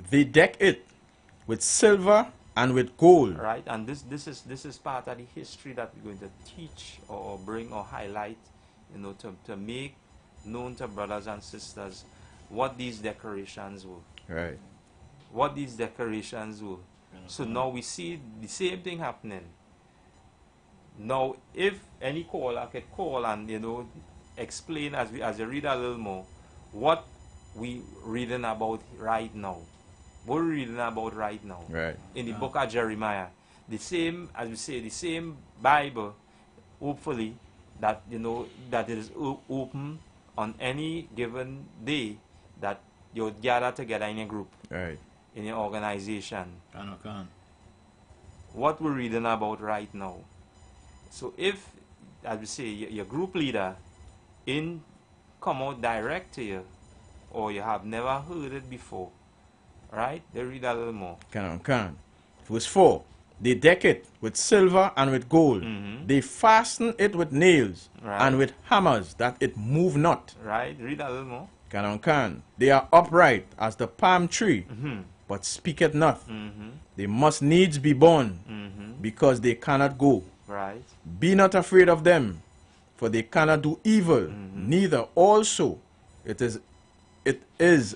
They deck it with silver and with gold. Right? And this is part of the history that we're going to teach or bring or highlight, you know, to make known to brothers and sisters what these decorations were. Right. What these decorations were. So now we see the same thing happening. Now, if any caller could call and, you know, explain as you read a little more, what we reading about right now. What we're reading about right now. Right. In the book of Jeremiah. The same, as we say, the same Bible, hopefully, that, you know, that it is open on any given day that you gather together in a group, Right. in your organization. Okay. What we're reading about right now. So if, as we say, your group leader come out direct to you, or you have never heard it before, right? They read a little more. Can. Verse 4. They deck it with silver and with gold. They fasten it with nails Right. and with hammers that it move not. Right? Read a little more. Can. They are upright as the palm tree, but speaketh not. They must needs be born, because they cannot go. Right? Be not afraid of them, for they cannot do evil, neither also it is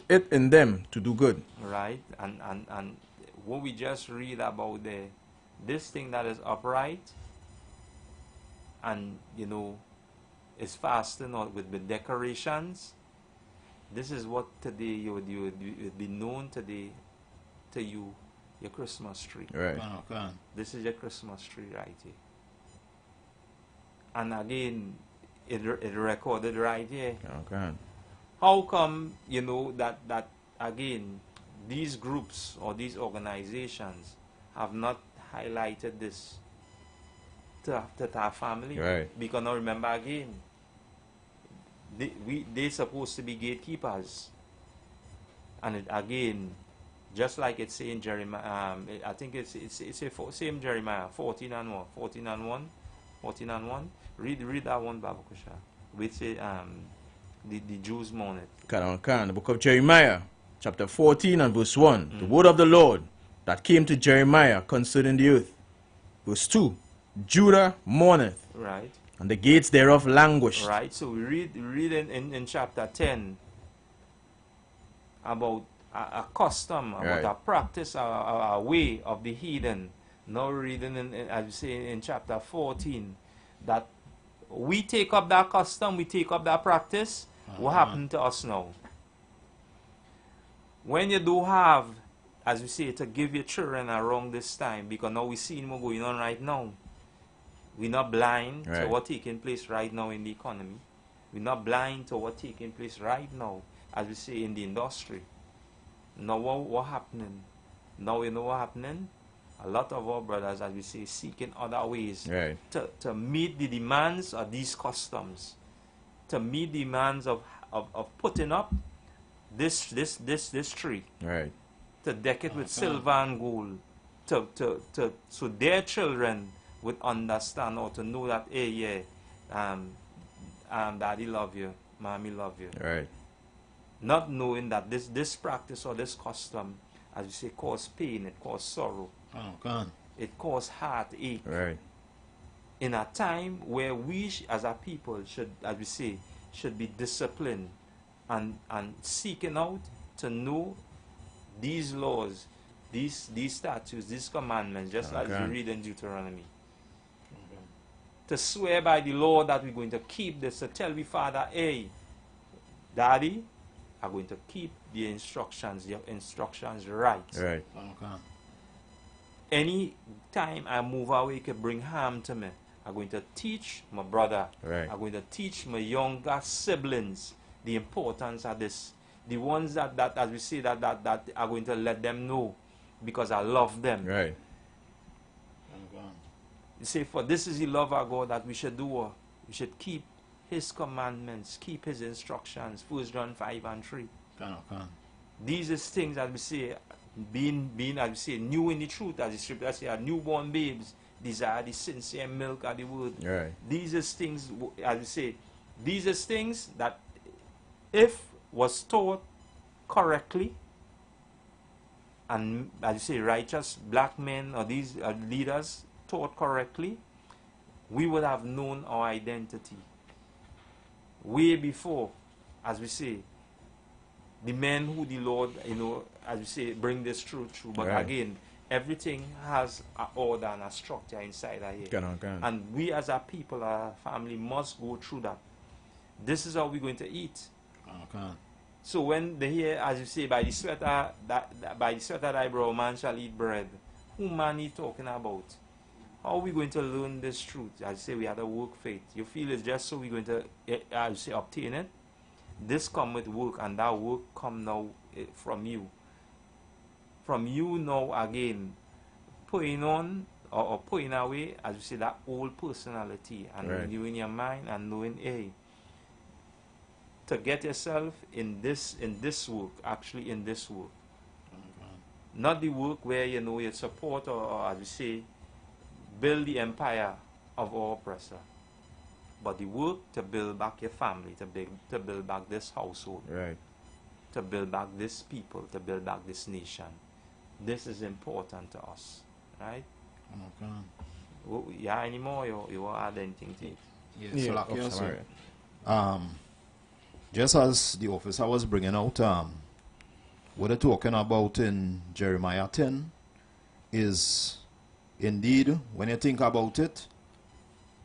it in them to do good. Right? And what we just read about this thing that is upright and, you know, is fastened or with the decorations. This is what today you would be known today to you, your Christmas tree. Right. Okay. This is your Christmas tree right here. And again, it recorded right here. Can. How come, you know, that again, these groups or these organizations have not highlighted this to our family? Right. Because now remember again, they're supposed to be gatekeepers. And again, just like it's saying Jeremiah, I think it's same Jeremiah 14 and 1. 14 and 1. 14 and 1. Read that one, Baba Kusha. Which the Jews mourn it. Can. The book of Jeremiah, chapter 14 and verse 1. The word of the Lord that came to Jeremiah concerning the earth. Verse 2. Judah mourneth, Right. and the gates thereof languish. Right. So we read in chapter 10 about a custom, about Right. a practice, a way of the heathen. Now we're reading, as we say in chapter 14, that we take up that custom, we take up that practice. What happened to us now? When you do have, as we say, to give your children around this time, because now we see what's going on right now. We're not blind to Right. what's taking place right now in the economy. We're not blind to what's taking place right now, as we say, in the industry. Now what happening? Now you know what happening? A lot of our brothers, as we say, seeking other ways Right. to meet the demands of these customs, to meet demands of putting up this tree, Right. to deck it with silver and gold. so their children would understand or to know that, hey, yeah, daddy love you, mommy love you. Right. Not knowing that this practice or this custom, as we say, cause pain, it cause sorrow, Oh, God. it cause heartache. Right. In a time where we as a people should, as we say, should be disciplined and seeking out to know these laws, these statutes, these commandments, just as Okay. you read in Deuteronomy. To swear by the law that we're going to keep this, to tell the father, hey, daddy, I'm going to keep the instructions, your instructions right. Right. Oh, God. Any time I move away, it can bring harm to me. I'm going to teach my brother. Right. I'm going to teach my younger siblings the importance of this. The ones that as we say, that are going to let them know because I love them. Right. Oh, God. You say, for this is the love of God that we should do. We should keep His commandments, keep His instructions. 1 John 5:3. God. These is things that we say, being as we say, new in the truth, as the scripture say, are newborn babes desire the sincere milk of the word. Right. These is things, as we say, these is things that if was taught correctly, and as you say, righteous black men or these leaders taught correctly, we would have known our identity way before, as we say, the men who the Lord, as we say, bring this truth through. But Right. again, everything has an order and a structure inside of here. Can. And we as a people, our family, must go through that. This is how we're going to eat. Oh, God. So when they hear, as you say, by the sweat of thy brow man shall eat bread, who man he talking about? How are we going to learn this truth? As you say, we have to work faith. You feel it's just so we're going to, as you say, obtain it? This come with work, and that work come now from you. From you now again, putting on or putting away, as you say, that old personality and Right. renewing your mind and knowing, hey, to get yourself in this work, actually in this work. Oh, God. Not the work where you support or as we say, build the empire of our oppressor. But the work to build back your family, to build back this household, Right. to build back this people, to build back this nation. This is important to us, right? Oh, God. Yeah, anymore you want to add anything to it? Yes, so like you Officer said, Marion. just as the officer was bringing out, what they're talking about in Jeremiah 10 is indeed, when you think about it,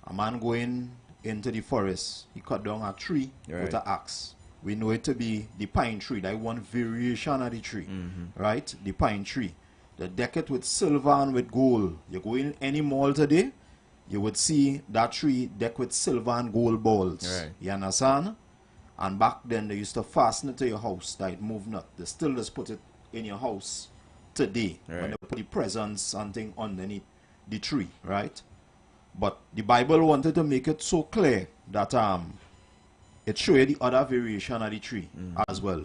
a man going into the forest, he cut down a tree with Right. an axe. We know it to be the pine tree, that one variation of the tree, right? The pine tree. They deck it with silver and with gold. You go in any mall today, you would see that tree decked with silver and gold balls. Right. You understand? And back then, they used to fasten it to your house that it move not. They still just put it in your house today when Right. they put the presents and thing underneath the tree, right? But the Bible wanted to make it so clear that it show you the other variation of the tree as well,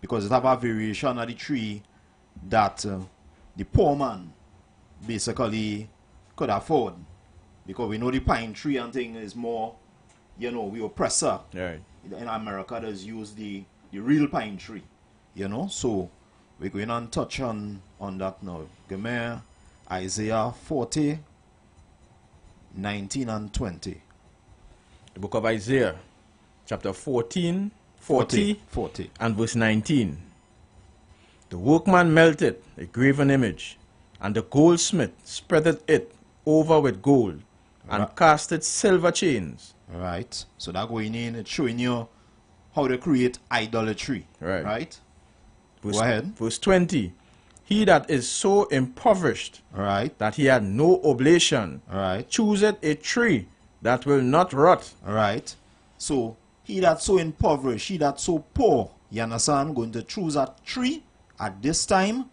because it have a variation of the tree that the poor man basically could afford, because we know the pine tree and thing is more, we oppressor. Right. In America, there's use the real pine tree, so we're going to touch on that now. Give me Isaiah 40, 19 and 20. The book of Isaiah, chapter 14, 40, 40. and verse 19. The workman melted a graven image, and the goldsmith spreadeth it over with gold, and Right. casted silver chains. Right. So that going in, it's showing you how to create idolatry. Right. Right. Verse, Go ahead. Verse 20. He that is so impoverished Right. that he had no oblation, Right. chooseth a tree that will not rot. Right. So he that's so impoverished, he that's so poor, you understand, going to choose a tree at this time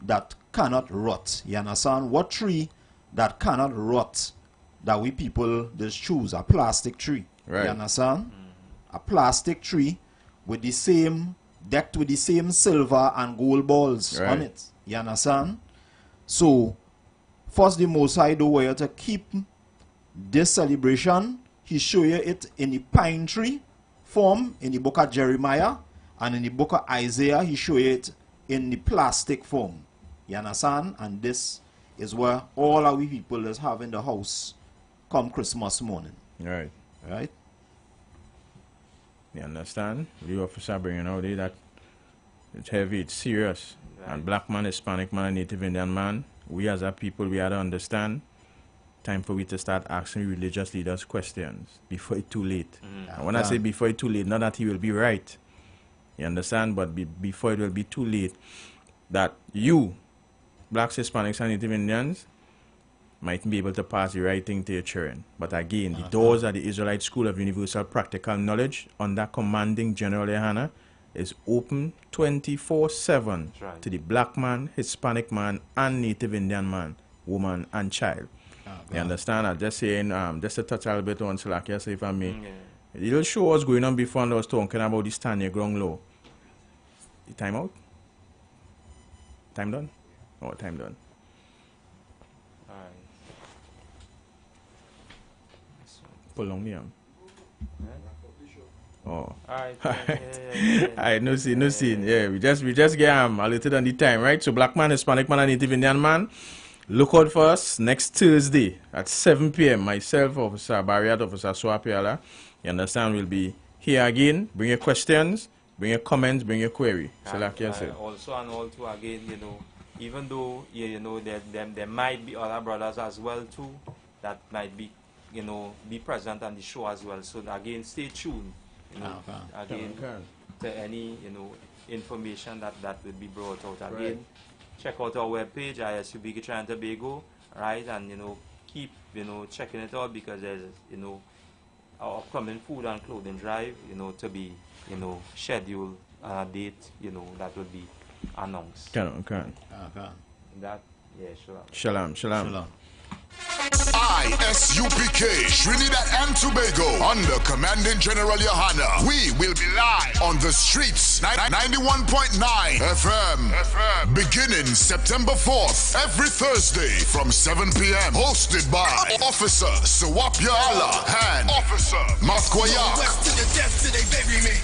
that cannot rot. You understand? What tree that cannot rot that we people just choose? A plastic tree. Right. You understand? A plastic tree with the same, decked with the same silver and gold balls Right. on it. You understand? So, first the Most High do want you to keep this celebration. He show you it in the pine tree form in the book of Jeremiah, and in the book of Isaiah he show you it in the plastic form. You understand? And this is where all our people that have in the house come Christmas morning. Right. Right? You understand? The officer bringing out there that it's heavy, it's serious. Right. And black man, Hispanic man, Native Indian man, we as a people, we have to understand. Time for we to start asking religious leaders questions before it's too late. And when I say before it's too late, not that he will be right. You understand? But before it will be too late, that you, blacks, Hispanics, and Native Indians, might be able to pass the right thing to your children. But again, the doors of the Israelite School of Universal Practical Knowledge under commanding General Ehana is open 24/7 right. to the black man, Hispanic man, and Native Indian man, woman, and child. You understand? I'm just saying, just to touch a little bit on Salakia, say if I may. The little show was going on before and I was talking about the stand your ground law. The time out? Time done? Oh, time done. Alright. Pull on the arm. Oh. Alright. Alright, no scene. Yeah, we just get a little on the time, right? So black man, Hispanic man, and Native Indian man. Look out for us next Thursday at 7 p.m. Myself, Officer Barriat, Officer Swapiala. You understand? We'll be here again. Bring your questions, bring your comments, bring your query. So like you said. Also and all too again, even though there might be other brothers as well too that might be be present on the show as well. So again, stay tuned. Again to any information that will be brought out again. Right. Check out our webpage, ISUB Trinidad and Tobago, right? And keep checking it out because there's our upcoming food and clothing drive to be scheduled date that will be announced. Can. That shalom. Shalom. ISUPK Trinidad and Tobago under commanding General Yohana. We will be live on the streets 91.9 FM beginning September 4th every Thursday from 7 p.m. hosted by Officer Sawapya Allah and Officer Mathkoyak. West to the death till they bury me.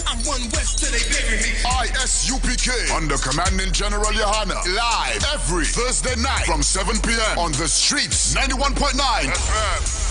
I'm one west till they bury me. ISUPK under commanding General Yohana live every Thursday night from 7 p.m. on the streets 91.9 FM.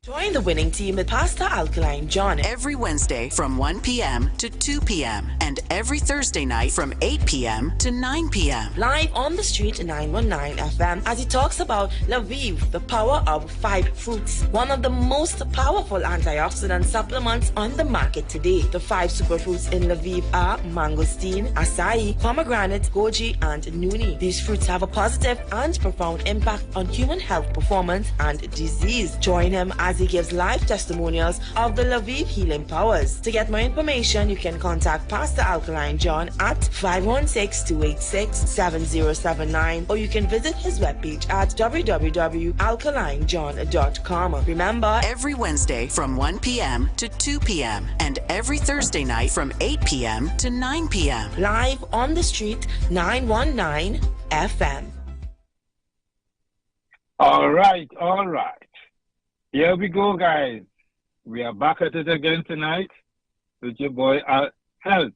Join the winning team with Pasta Alkaline John every Wednesday from 1 p.m. to 2 p.m. and every Thursday night from 8 p.m. to 9 p.m. Live on the street 919 FM as he talks about Lviv, the power of 5 fruits, one of the most powerful antioxidant supplements on the market today. The 5 superfruits in Lviv are mangosteen, acai, pomegranate, goji, and nuni. These fruits have a positive and profound impact on human health performance and disease. Join him as he gives live testimonials of the Lviv healing powers. To get more information, you can contact Pastor Alkaline John at 516-286-7079 or you can visit his webpage at www.alkalinejohn.com. Remember, every Wednesday from 1 p.m. to 2 p.m. and every Thursday night from 8 p.m. to 9 p.m. Live on the street 919 FM. All right. Here we go, guys. We are back at it again tonight with your boy Health.